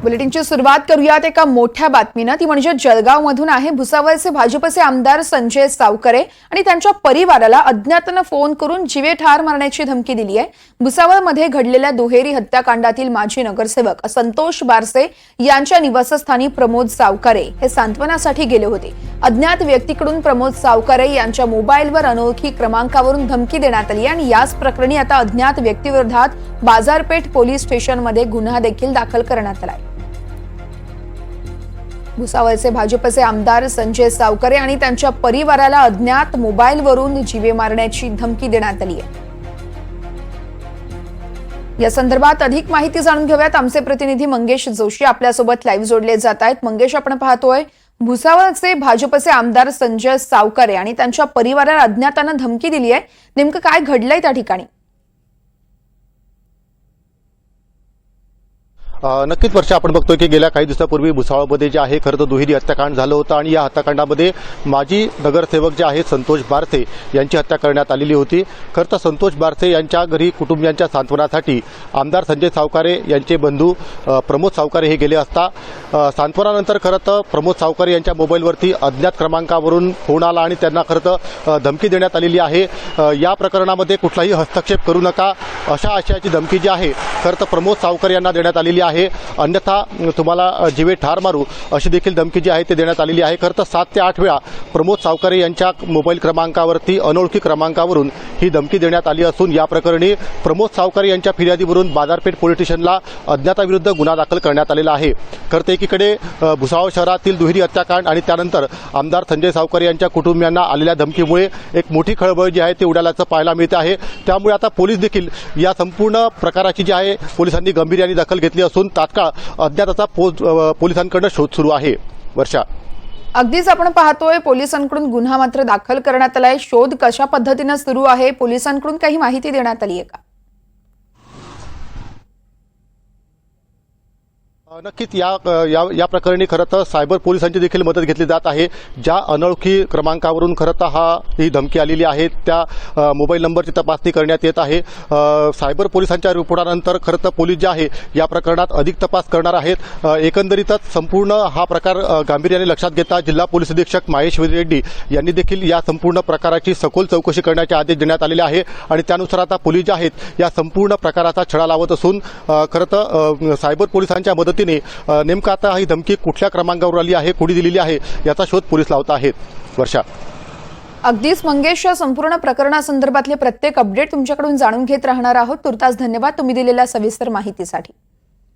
बुलेटिनची सुरुवात करूयात एका मोठ्या बातमीने। ती म्हणजे जळगाव मधून आहे। भुसावळचे भाजपचे आमदार संजय सावकरे आणि त्यांच्या परिवाराला अज्ञाताने फोन करून जीवे ठार मारण्याची धमकी दिली आहे। भुसावळमध्ये घडलेल्या दुहेरी हत्याकांडातील माजी नगरसेवक संतोष बारसे यांच्या निवासस्थानी प्रमोद सावकरे हे सांत्वनासाठी गेले होते। अज्ञात व्यक्तीकडून प्रमोद सावकरे यांच्या मोबाईलवर अनोळखी क्रमांकावरून धमकी देण्यात आली आणि याच प्रकरणी आता अज्ञात व्यक्तीविरोधात बाजारपेठ पोलीस स्टेशनमध्ये गुन्हा देखील दाखल करण्यात आला आहे। भुसावळचे भाजपचे आमदार संजय सावकरे आणि त्यांच्या परिवाराला अज्ञात मोबाईलवरून जीवे मारण्याची धमकी देण्यात आली आहे। या संदर्भात अधिक माहिती जाणून घेऊयात। आमचे प्रतिनिधी मंगेश जोशी आपल्यासोबत लाईव्ह जोडले जात आहेत। मंगेश, आपण पाहतोय भुसावळचे भाजपचे आमदार संजय सावकरे आणि त्यांच्या परिवाराला अज्ञाताने धमकी दिली आहे। नेमकं काय घडलंय त्या ठिकाणी? नक्कीच वर्षा, आपण बघतोय की गेल्या काही दिवसापूर्वी भुसावळमध्ये जे आहे खरं तर दुहेरी हत्याकांड झालं होतं आणि या हत्याकांडामध्ये माजी नगरसेवक जे आहेत संतोष बारसे यांची हत्या करण्यात आलेली होती। खरं तर संतोष बारसे यांच्या घरी कुटुंबियांच्या सांत्वनासाठी आमदार संजय सावकरे यांचे बंधू प्रमोद सावकरे हे गेले असता सांत्वनानंतर खरं तर प्रमोद सावकरे यांच्या मोबाईलवरती अज्ञात क्रमांकावरून फोन आला आणि त्यांना खरं तर धमकी देण्यात आलेली आहे। या प्रकरणामध्ये कुठलाही हस्तक्षेप करू नका अशा आशयाची धमकी जी आहे खरं तर प्रमोद सावकरे यांना देण्यात आलेली आहे। अन्यथा तुम्हाला जीवे ठार मारू अशी देखील धमकी जी आहे ते देण्यात आलेली आहे। खरं तर 7 ते 8 वेळा प्रमोद सावकरे यांच्या मोबाईल क्रमांकावरती अनोळखी क्रमांकावरून ही धमकी देण्यात आली असून या प्रकरणी प्रमोद सावकरे यांच्या फिर्यादीवरून बाजारपेठ पोलीस स्टेशनला अज्ञाताविरुद्ध गुन्हा दाखल करण्यात आलेला आहे। खरं तर एकीकडे भुसावळ शहरातील दुहेरी हत्याकांड आणि त्यानंतर आमदार संजय सावकरे यांच्या कुटुंबियांना आलेल्या धमकीमुळे एक मोठी खळबळ जी आहे ती उडाल्याचं पाहायला मिळते आहे। त्यामुळे आता पोलीस देखील या संपूर्ण प्रकाराची जी आहे पोलिसांनी गांभीर्याने दखल घेतली असून तात्काळ अज्ञाताचा पोलिसांकडे शोध सुरू आहे। वर्षा, अगदीच आपण पाहतोय पोलिसांकडून गुन्हा मात्र दाखल करण्यात आलाय। शोध कशा पद्धतीने सुरू आहे? पोलिसांकडून काही माहिती देण्यात आली आहे का? नक्कीच या प्रकरणी खरं तर सायबर पोलिसांची देखील मदत घेतली जात आहे। ज्या अनोळखी क्रमांकावरून खरं तर ही धमकी आलेली आहे त्या मोबाईल नंबरची तपासणी करण्यात येत आहे। सायबर पोलिसांच्या रिपोर्टानंतर खरं तर पोलीस जे आहे या प्रकरणात अधिक तपास करणार आहेत। एकंदरीतच संपूर्ण हा प्रकार गांभीर्याने लक्षात घेता जिल्हा पोलीस अधीक्षक माहेश्वरी रेड्डी यांनी देखील या संपूर्ण प्रकाराची सखोल चौकशी करण्याचे आदेश देण्यात आलेले आहे आणि त्यानुसार आता पोलीस जे आहेत या संपूर्ण प्रकाराचा छडा लावत असून खरं तर सायबर पोलिसांच्या मदतीने नेमका आता ही धमकी कुठल्या क्रमांकावर आली आहे, कोणी दिलेली आहे याचा शोध पोलीस लावत आहेत। वर्षा, अगदीच मंगेश, संपूर्ण प्रकरणासंदर्भातले प्रत्येक अपडेट तुमच्याकडून जाणून घेत राहणार आहोत। तुर्तास धन्यवाद तुम्ही दिलेल्या सविस्तर माहितीसाठी।